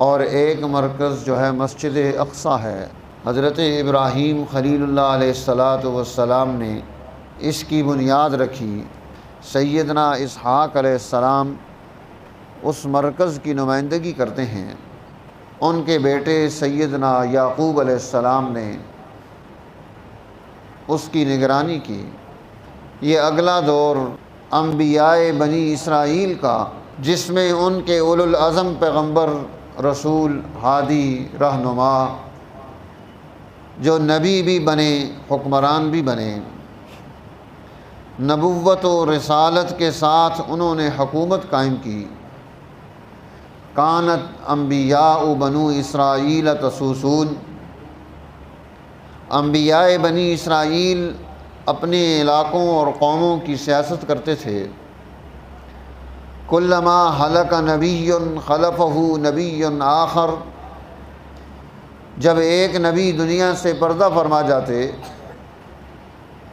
اور ایک مرکز جو ہے مسجد اقصیٰ ہے۔ حضرت ابراہیم خلیل اللہ علیہ السلام نے اس کی بنیاد رکھی۔ سیدنا اسحاق علیہ السلام اس مرکز کی نمائندگی کرتے ہیں، ان کے بیٹے سیدنا یعقوب علیہ السلام نے اس کی نگرانی کی۔ یہ اگلا دور انبیاء بنی اسرائیل کا، جس میں ان کے اولو العزم پیغمبر، رسول، ہادی، رہنما، جو نبی بھی بنے، حکمران بھی بنے، نبوت و رسالت کے ساتھ انہوں نے حکومت قائم کی۔ کانت انبیاء بنو اسرائیل تسوسون، انبیاء بنی اسرائیل اپنے علاقوں اور قوموں کی سیاست کرتے تھے۔ کلما ہلک نبی خلفہ نبی آخر، جب ایک نبی دنیا سے پردہ فرما جاتے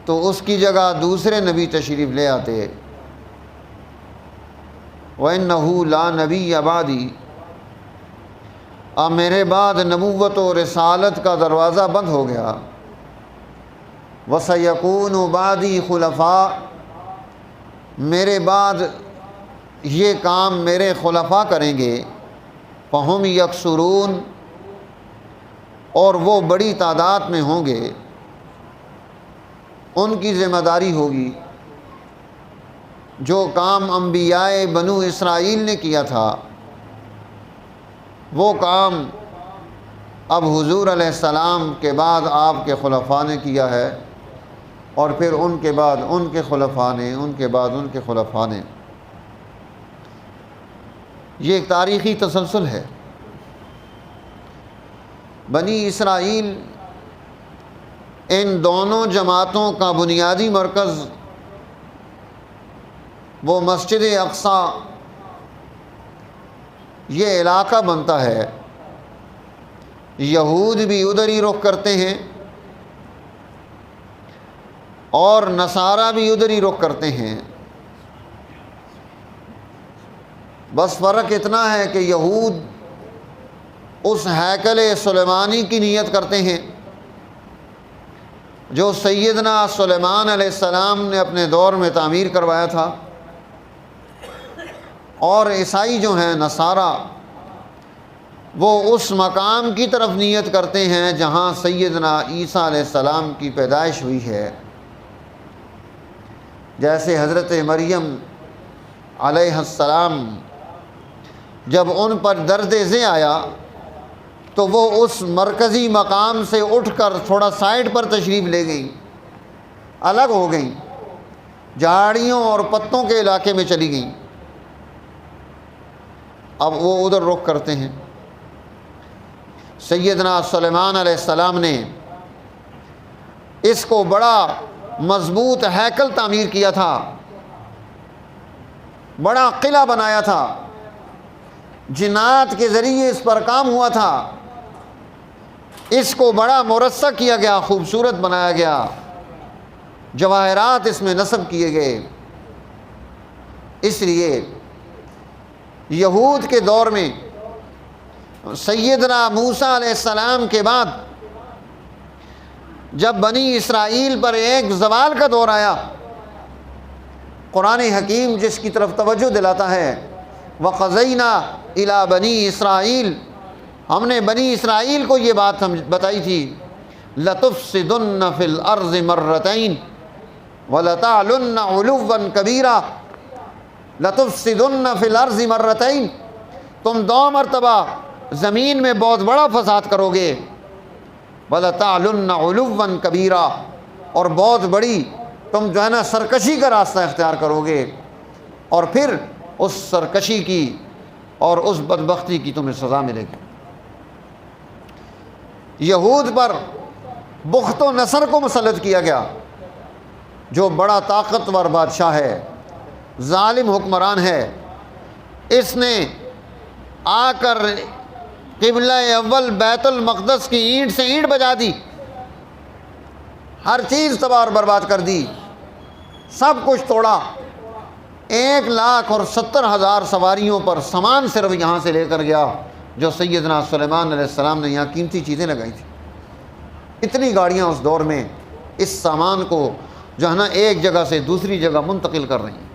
تو اس کی جگہ دوسرے نبی تشریف لے آتے۔ وَإِنَّهُ لَا نَبِيَّ بَعْدِي، اب میرے بعد نبوت و رسالت کا دروازہ بند ہو گیا۔ وَسَيَكُونُ بَعْدِي خُلَفَاء، میرے بعد یہ کام میرے خلفاء کریں گے۔ فَهُمْ يَكْثُرُونَ، اور وہ بڑی تعداد میں ہوں گے، ان کی ذمہ داری ہوگی۔ جو کام انبیاء بنو اسرائیل نے کیا تھا وہ کام اب حضور علیہ السلام کے بعد آپ کے خلفاء نے کیا ہے، اور پھر ان کے بعد ان کے خلفاء نے، ان کے بعد ان کے خلفاء نے۔ یہ ایک تاریخی تسلسل ہے۔ بنی اسرائیل ان دونوں جماعتوں کا بنیادی مرکز وہ مسجد اقصیٰ یہ علاقہ بنتا ہے۔ یہود بھی ادھر ہی رخ کرتے ہیں اور نصارہ بھی ادھر ہی رخ کرتے ہیں۔ بس فرق اتنا ہے کہ یہود اس ہیکل سلیمانی کی نیت کرتے ہیں جو سیدنا سلیمان علیہ السلام نے اپنے دور میں تعمیر کروایا تھا، اور عیسائی جو ہیں نصارہ وہ اس مقام کی طرف نیت کرتے ہیں جہاں سیدنا عیسیٰ علیہ السلام کی پیدائش ہوئی ہے۔ جیسے حضرت مریم علیہ السلام جب ان پر درد ذی آیا تو وہ اس مرکزی مقام سے اٹھ کر تھوڑا سائڈ پر تشریف لے گئیں، الگ ہو گئیں، جھاڑیوں اور پتوں کے علاقے میں چلی گئیں۔ اب وہ ادھر رخ کرتے ہیں۔ سیدنا سلیمان علیہ السلام نے اس کو بڑا مضبوط ہیکل تعمیر کیا تھا، بڑا قلعہ بنایا تھا، جنات کے ذریعے اس پر کام ہوا تھا، اس کو بڑا مرصع کیا گیا، خوبصورت بنایا گیا، جواہرات اس میں نصب کیے گئے۔ اس لیے یہود کے دور میں سیدنا موسیٰ علیہ السلام کے بعد جب بنی اسرائیل پر ایک زوال کا دور آیا، قرآن حکیم جس کی طرف توجہ دلاتا ہے، وَقَضَيْنَا إِلَىٰ بَنِي إِسْرَائِيلَ، ہم نے بنی اسرائیل کو یہ بات بتائی تھی، لَتُفْسِدُنَّ فِي الْأَرْضِ مَرَّتَيْنِ وَلَتَعْلُنَّ عُلُوًّا كَبِيرًا، لَتُفْسِدُنَّ فِي الْأَرْضِ مَرَّتَيْنِ، تم 2 مرتبہ زمین میں بہت بڑا فساد کرو گے، وَلَتَعْلُنَّ عُلُوًّا كَبِيرًا، اور بہت بڑی تم جو ہے نا سرکشی کا راستہ اختیار کرو گے، اور پھر اس سرکشی کی اور اس بدبختی کی تمہیں سزا ملے گی۔ یہود پر بخت و نصر کو مسلط کیا گیا، جو بڑا طاقتور بادشاہ ہے، ظالم حکمران ہے۔ اس نے آ کر قبلہ اول بیت المقدس کی اینٹ سے اینٹ بجا دی، ہر چیز تباہ اور برباد کر دی، سب کچھ توڑا۔ 1,70,000 سواریوں پر سامان صرف یہاں سے لے کر گیا، جو سیدنا سلیمان علیہ السلام نے یہاں قیمتی چیزیں لگائی تھیں۔ اتنی گاڑیاں اس دور میں اس سامان کو جو ہے نا ایک جگہ سے دوسری جگہ منتقل کر رہی ہیں،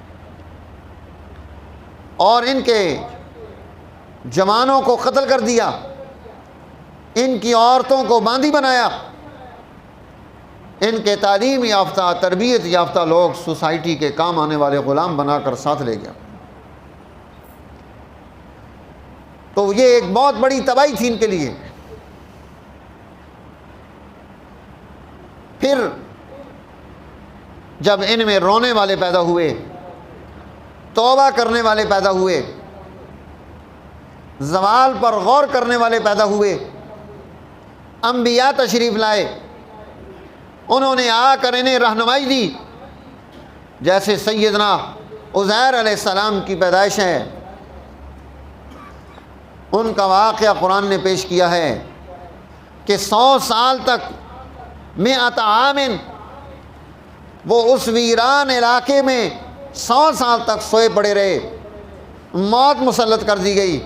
اور ان کے جوانوں کو قتل کر دیا، ان کی عورتوں کو باندی بنایا، ان کے تعلیم یافتہ تربیت یافتہ لوگ سوسائٹی کے کام آنے والے غلام بنا کر ساتھ لے گیا۔ تو یہ ایک بہت بڑی تباہی تھی ان کے لیے۔ پھر جب ان میں رونے والے پیدا ہوئے، توبہ کرنے والے پیدا ہوئے، زوال پر غور کرنے والے پیدا ہوئے، انبیاء تشریف لائے، انہوں نے آ کر انہیں رہنمائی دی۔ جیسے سیدنا عزیر علیہ السلام کی پیدائش ہے، ان کا واقعہ قرآن نے پیش کیا ہے کہ 100 سال تک 100 عام وہ اس ویران علاقے میں 100 سال تک سوئے پڑے رہے، موت مسلط کر دی گئی۔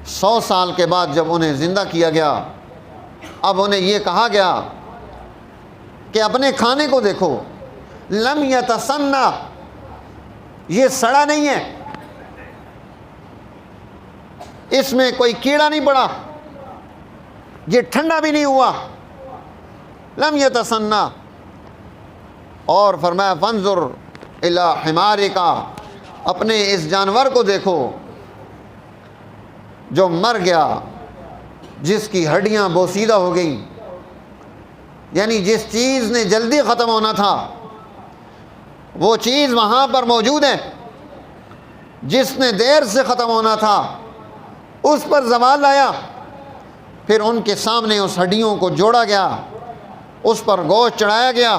100 سال کے بعد جب انہیں زندہ کیا گیا، اب انہیں یہ کہا گیا کہ اپنے کھانے کو دیکھو، لم یتسنہ، یہ سڑا نہیں ہے، اس میں کوئی کیڑا نہیں پڑا، یہ ٹھنڈا بھی نہیں ہوا، لم یتسنہ۔ اور فرمایا فانظر الی حمارک، اپنے اس جانور کو دیکھو جو مر گیا، جس کی ہڈیاں بوسیدہ ہو گئیں، یعنی جس چیز نے جلدی ختم ہونا تھا وہ چیز وہاں پر موجود ہے، جس نے دیر سے ختم ہونا تھا اس پر زوال آیا۔ پھر ان کے سامنے اس ہڈیوں کو جوڑا گیا، اس پر گوشت چڑھایا گیا،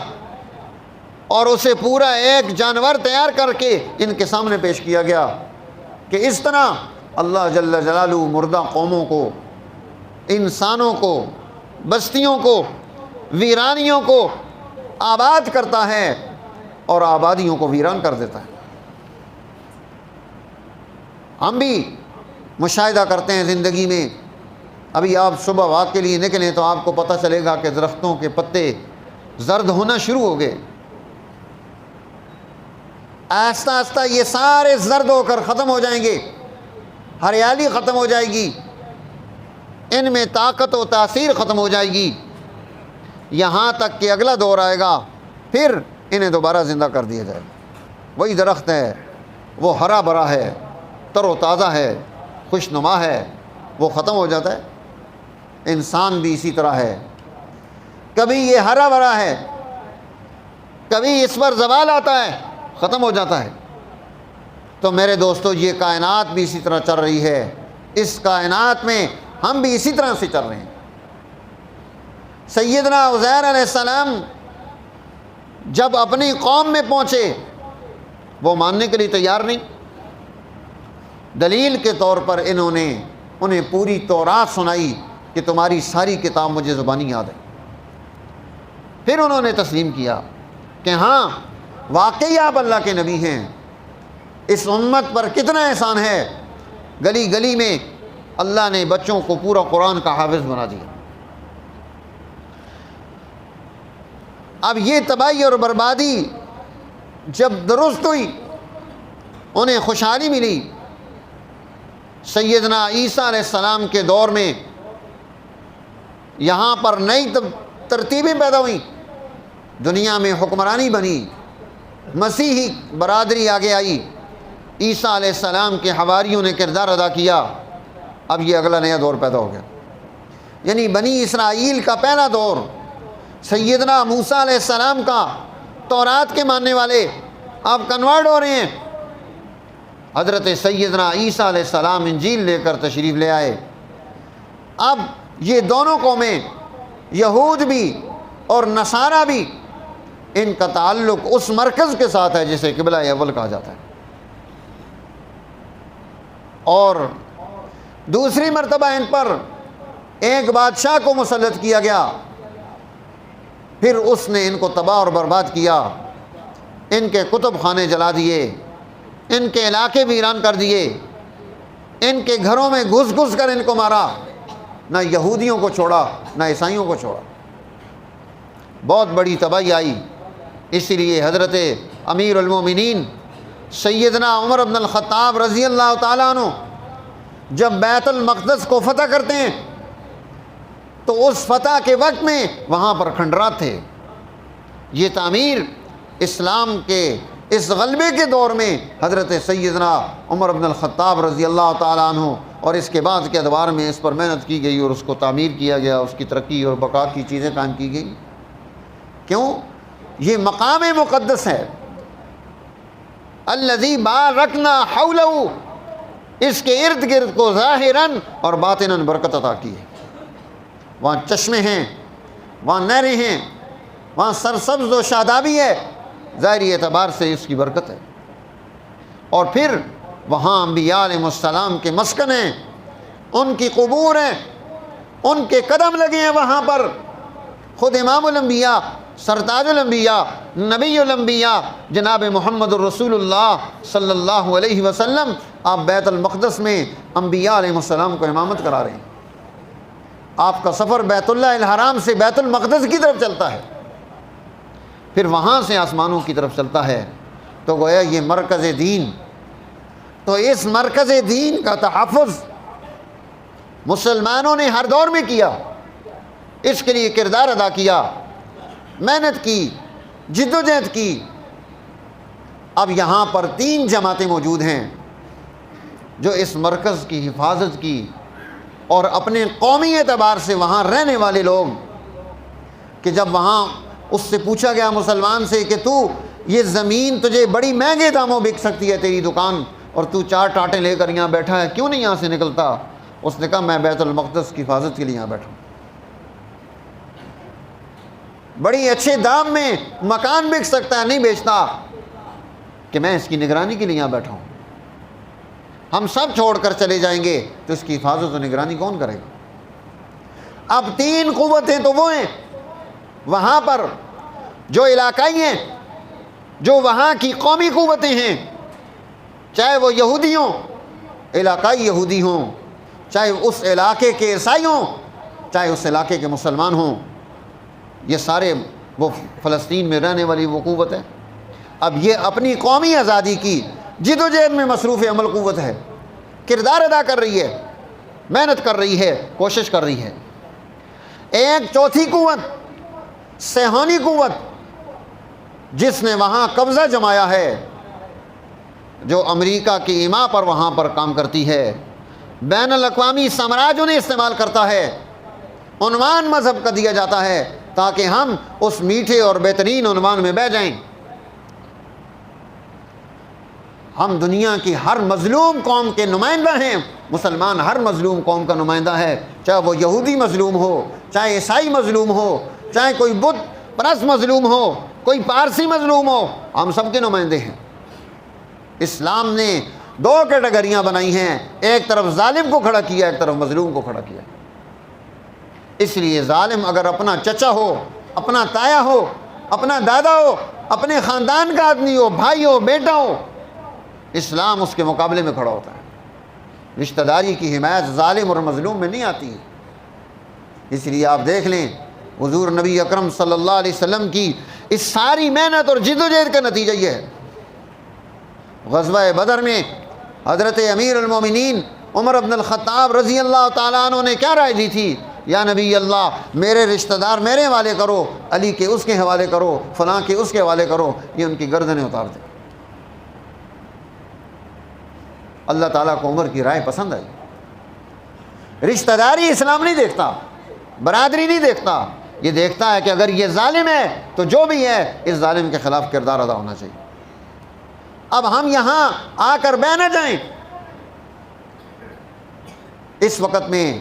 اور اسے پورا ایک جانور تیار کر کے ان کے سامنے پیش کیا گیا کہ اس طرح اللہ جل جلالہ مردہ قوموں کو، انسانوں کو، بستیوں کو، ویرانیوں کو آباد کرتا ہے اور آبادیوں کو ویران کر دیتا ہے۔ ہم بھی مشاہدہ کرتے ہیں زندگی میں۔ ابھی آپ صبح واک کے لیے نکلیں تو آپ کو پتہ چلے گا کہ درختوں کے پتے زرد ہونا شروع ہو گئے، آہستہ آہستہ یہ سارے زرد ہو کر ختم ہو جائیں گے، ہریالی ختم ہو جائے گی، ان میں طاقت و تاثیر ختم ہو جائے گی، یہاں تک کہ اگلا دور آئے گا، پھر انہیں دوبارہ زندہ کر دیا جائے گا۔ وہی درخت ہے، وہ ہرا بھرا ہے، تر و تازہ ہے، خوش نما ہے، وہ ختم ہو جاتا ہے۔ انسان بھی اسی طرح ہے، کبھی یہ ہرا بھرا ہے، کبھی اس پر زوال آتا ہے، ختم ہو جاتا ہے۔ تو میرے دوستو، یہ کائنات بھی اسی طرح چل رہی ہے، اس کائنات میں ہم بھی اسی طرح سے چل رہے ہیں۔ سیدنا عزیر علیہ السلام جب اپنی قوم میں پہنچے، وہ ماننے کے لیے تیار نہیں۔ دلیل کے طور پر انہوں نے انہیں پوری تورات سنائی کہ تمہاری ساری کتاب مجھے زبانی یاد ہے۔ پھر انہوں نے تسلیم کیا کہ ہاں واقعی آپ اللہ کے نبی ہیں۔ اس امت پر کتنا احسان ہے، گلی گلی میں اللہ نے بچوں کو پورا قرآن کا حافظ بنا دیا۔ اب یہ تباہی اور بربادی جب درست ہوئی، انہیں خوشحالی ملی۔ سیدنا عیسیٰ علیہ السلام کے دور میں یہاں پر نئی ترتیبیں پیدا ہوئیں، دنیا میں حکمرانی بنی، مسیحی برادری آگے آئی، عیسیٰ علیہ السلام کے حواریوں نے کردار ادا کیا۔ اب یہ اگلا نیا دور پیدا ہو گیا، یعنی بنی اسرائیل کا پہلا دور، سیدنا موسیٰ علیہ السلام کا، تورات کے ماننے والے اب کنورٹ ہو رہے ہیں۔ حضرت سیدنا عیسیٰ علیہ السلام انجیل لے کر تشریف لے آئے۔ اب یہ دونوں قومیں، یہود بھی اور نصارہ بھی، ان کا تعلق اس مرکز کے ساتھ ہے جسے قبلہ اول کہا جاتا ہے۔ اور دوسری مرتبہ ان پر ایک بادشاہ کو مسلط کیا گیا، پھر اس نے ان کو تباہ اور برباد کیا، ان کے کتب خانے جلا دیے، ان کے علاقے ویران کر دیے۔ ان کے گھروں میں گھس گھس کر ان کو مارا، نہ یہودیوں کو چھوڑا نہ عیسائیوں کو چھوڑا، بہت بڑی تباہی آئی۔ اسی لیے حضرت امیر المومنین سیدنا عمر بن الخطاب رضی اللہ تعالیٰ عنہ جب بیت المقدس کو فتح کرتے ہیں تو اس فتح کے وقت میں وہاں پر کھنڈرات تھے۔ یہ تعمیر اسلام کے اس غلبے کے دور میں حضرت سیدنا عمر بن الخطاب رضی اللہ تعالیٰ عنہ اور اس کے بعد کے ادوار میں اس پر محنت کی گئی اور اس کو تعمیر کیا گیا، اس کی ترقی اور بقا کی چیزیں قائم کی گئی۔ کیوں؟ یہ مقام مقدس ہے، الذی بارکنا حولہ، اس کے ارد گرد کو ظاہراً اور باطناً برکت عطا کی ہے۔ وہاں چشمے ہیں، وہاں نہریں ہیں، وہاں سرسبز و شادابی ہے، ظاہری اعتبار سے اس کی برکت ہے۔ اور پھر وہاں انبیاء علیہ السلام کے مسکن ہیں، ان کی قبور ہیں، ان کے قدم لگے ہیں وہاں پر۔ خود امام الانبیاء، سرتاج الانبیاء، نبی الانبیاء جناب محمد الرسول اللہ صلی اللہ علیہ وسلم آپ بیت المقدس میں انبیاء علیہ السلام کو امامت کرا رہے ہیں۔ آپ کا سفر بیت اللہ الحرام سے بیت المقدس کی طرف چلتا ہے، پھر وہاں سے آسمانوں کی طرف چلتا ہے، تو گویا یہ مرکز دین۔ تو اس مرکز دین کا تحفظ مسلمانوں نے ہر دور میں کیا، اس کے لیے کردار ادا کیا، محنت کی، جدوجہد کی۔ اب یہاں پر 3 جماعتیں موجود ہیں جو اس مرکز کی حفاظت کی، اور اپنے قومی اعتبار سے وہاں رہنے والے لوگ کہ جب وہاں اس سے پوچھا گیا مسلمان سے کہ تو یہ زمین تجھے بڑی مہنگے داموں بک سکتی ہے تیری دکان، اور تو 4 ٹاٹیں لے کر یہاں بیٹھا ہے، کیوں نہیں یہاں سے نکلتا؟ اس نے کہا میں بیت المقدس کی حفاظت کے لیے یہاں بیٹھا ہوں، بڑی اچھے دام میں مکان بک سکتا ہے، نہیں بیچتا، کہ میں اس کی نگرانی کے لیے یہاں بیٹھا ہوں۔ ہم سب چھوڑ کر چلے جائیں گے تو اس کی حفاظت و نگرانی کون کرے گا؟ اب 3 قوتیں تو وہ ہیں وہاں پر جو علاقائی ہیں، جو وہاں کی قومی قوتیں ہیں، چاہے وہ یہودی ہوں، علاقائی یہودی ہوں، چاہے اس علاقے کے عیسائی ہوں، چاہے اس علاقے کے مسلمان ہوں، یہ سارے وہ فلسطین میں رہنے والی وہ قوت ہے۔ اب یہ اپنی قومی آزادی کی جدوجہد میں مصروف عمل قوت ہے، کردار ادا کر رہی ہے، محنت کر رہی ہے، کوشش کر رہی ہے۔ ایک چوتھی قوت صہیونی قوت، جس نے وہاں قبضہ جمایا ہے، جو امریکہ کی ایما پر وہاں پر کام کرتی ہے، بین الاقوامی سامراج انہیں استعمال کرتا ہے، عنوان مذہب کا دیا جاتا ہے تاکہ ہم اس میٹھے اور بہترین عنوان میں بہ جائیں۔ ہم دنیا کی ہر مظلوم قوم کے نمائندہ ہیں، مسلمان ہر مظلوم قوم کا نمائندہ ہے، چاہے وہ یہودی مظلوم ہو، چاہے عیسائی مظلوم ہو، چاہے کوئی بت پرست مظلوم ہو، کوئی پارسی مظلوم ہو، ہم سب کے نمائندے ہیں۔ اسلام نے 2 کیٹیگریاں بنائی ہیں، ایک طرف ظالم کو کھڑا کیا، ایک طرف مظلوم کو کھڑا کیا۔ اس لیے ظالم اگر اپنا چچا ہو، اپنا تایا ہو، اپنا دادا ہو، اپنے خاندان کا آدمی ہو، بھائی ہو، بیٹا ہو، اسلام اس کے مقابلے میں کھڑا ہوتا ہے۔ رشتہ داری کی حمایت ظالم اور مظلوم میں نہیں آتی ہے۔ اس لیے آپ دیکھ لیں حضور نبی اکرم صلی اللہ علیہ وسلم کی اس ساری محنت اور جدوجہد کا نتیجہ یہ ہے۔ غزوہ بدر میں حضرت امیر المومنین عمر بن الخطاب رضی اللہ تعالیٰ عنہ نے کیا رائے دی تھی؟ یا نبی اللہ، میرے رشتہ دار میرے حوالے کرو، علی کے اس کے حوالے کرو، فلاں کے اس کے حوالے کرو، یہ ان کی گردنیں اتار دیں۔ اللہ تعالیٰ کو عمر کی رائے پسند آئی۔ رشتہ داری اسلام نہیں دیکھتا، برادری نہیں دیکھتا، یہ دیکھتا ہے کہ اگر یہ ظالم ہے تو جو بھی ہے اس ظالم کے خلاف کردار ادا ہونا چاہیے۔ اب ہم یہاں آ کر بہ نہ جائیں۔ اس وقت میں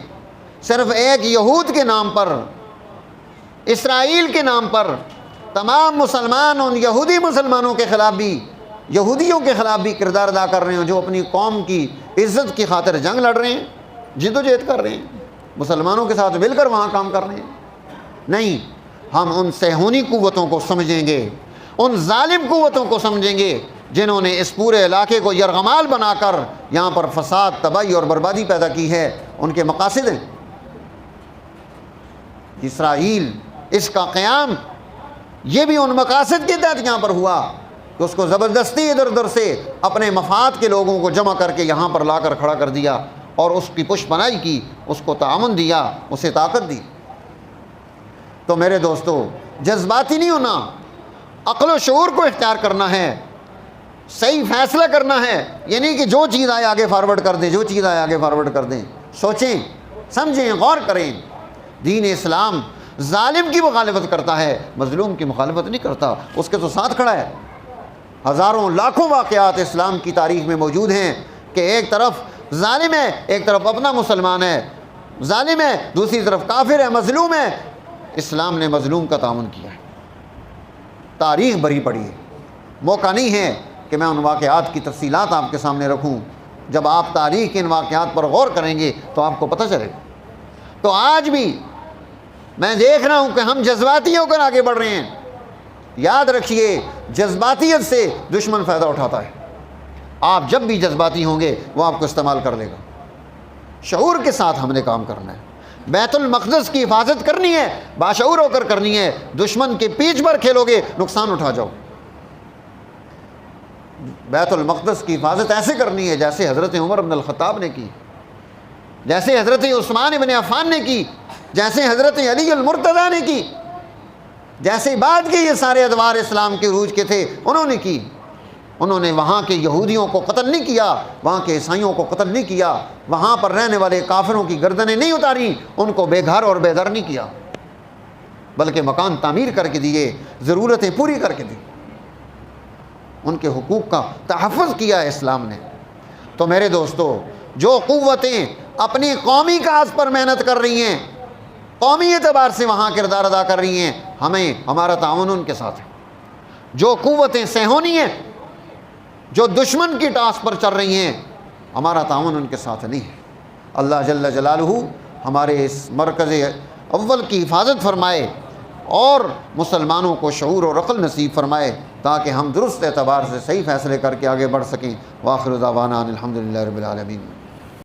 صرف ایک یہود کے نام پر، اسرائیل کے نام پر تمام مسلمان ان یہودی مسلمانوں کے خلاف بھی، یہودیوں کے خلاف بھی کردار ادا کر رہے ہیں، جو اپنی قوم کی عزت کی خاطر جنگ لڑ رہے ہیں، جدوجہد کر رہے ہیں، مسلمانوں کے ساتھ مل کر وہاں کام کر رہے ہیں۔ نہیں، ہم ان صہیونی قوتوں کو سمجھیں گے، ان ظالم قوتوں کو سمجھیں گے جنہوں نے اس پورے علاقے کو یرغمال بنا کر یہاں پر فساد، تباہی اور بربادی پیدا کی ہے، ان کے مقاصد ہیں۔ اسرائیل، اس کا قیام یہ بھی ان مقاصد کے تحت یہاں پر ہوا کہ اس کو زبردستی ادھر ادھر سے اپنے مفاد کے لوگوں کو جمع کر کے یہاں پر لا کر کھڑا کر دیا اور اس کی پشت پناہی کی، اس کو تعاون دیا، اسے طاقت دی۔ تو میرے دوستو، جذباتی نہیں ہونا، عقل و شعور کو اختیار کرنا ہے، صحیح فیصلہ کرنا ہے، یعنی کہ جو چیز آئے آگے فارورڈ کر دیں، جو چیز آئے آگے فارورڈ کر دیں۔ سوچیں، سمجھیں، غور کریں۔ دین اسلام ظالم کی مخالفت کرتا ہے، مظلوم کی مخالفت نہیں کرتا، اس کے تو ساتھ کھڑا ہے۔ ہزاروں لاکھوں واقعات اسلام کی تاریخ میں موجود ہیں کہ ایک طرف ظالم ہے، ایک طرف اپنا مسلمان ہے، ظالم ہے، دوسری طرف کافر ہے، مظلوم ہے، اسلام نے مظلوم کا تعاون کیا ہے۔ تاریخ بھری پڑی ہے، موقع نہیں ہے کہ میں ان واقعات کی تفصیلات آپ کے سامنے رکھوں۔ جب آپ تاریخ کے ان واقعات پر غور کریں گے تو آپ کو پتہ چلے گا۔ تو آج بھی میں دیکھ رہا ہوں کہ ہم جذباتی ہو کر آگے بڑھ رہے ہیں۔ یاد رکھیے، جذباتیت سے دشمن فائدہ اٹھاتا ہے۔ آپ جب بھی جذباتی ہوں گے وہ آپ کو استعمال کر لے گا۔ شعور کے ساتھ ہم نے کام کرنا ہے، بیت المقدس کی حفاظت کرنی ہے، باشعور ہو کر کرنی ہے۔ دشمن کے پیچھ پر کھیلو گے، نقصان اٹھا جاؤ۔ بیت المقدس کی حفاظت ایسے کرنی ہے جیسے حضرت عمر بن الخطاب نے کی، جیسے حضرت عثمان بن عفان نے کی، جیسے حضرت علی المرتضیٰ نے کی، جیسے بعد کے یہ سارے ادوار اسلام کے عروج کے تھے انہوں نے کی۔ انہوں نے وہاں کے یہودیوں کو قتل نہیں کیا، وہاں کے عیسائیوں کو قتل نہیں کیا، وہاں پر رہنے والے کافروں کی گردنیں نہیں اتاری، ان کو بے گھر اور بے در نہیں کیا، بلکہ مکان تعمیر کر کے دیے، ضرورتیں پوری کر کے دی، ان کے حقوق کا تحفظ کیا ہے اسلام نے۔ تو میرے دوستو، جو قوتیں اپنی قومی کاز پر محنت کر رہی ہیں، قومی اعتبار سے وہاں کردار ادا کر رہی ہیں، ہمارا تعاون ان کے ساتھ ہے۔ جو قوتیں صہیونی ہیں، جو دشمن کی ٹاس پر چل رہی ہیں، ہمارا تعاون ان کے ساتھ نہیں ہے۔ اللہ جل جلالہ ہمارے اس مرکز اول کی حفاظت فرمائے اور مسلمانوں کو شعور اور عقل نصیب فرمائے تاکہ ہم درست اعتبار سے صحیح فیصلے کر کے آگے بڑھ سکیں۔ وآخر دعوانا الحمدللہ رب العالمین۔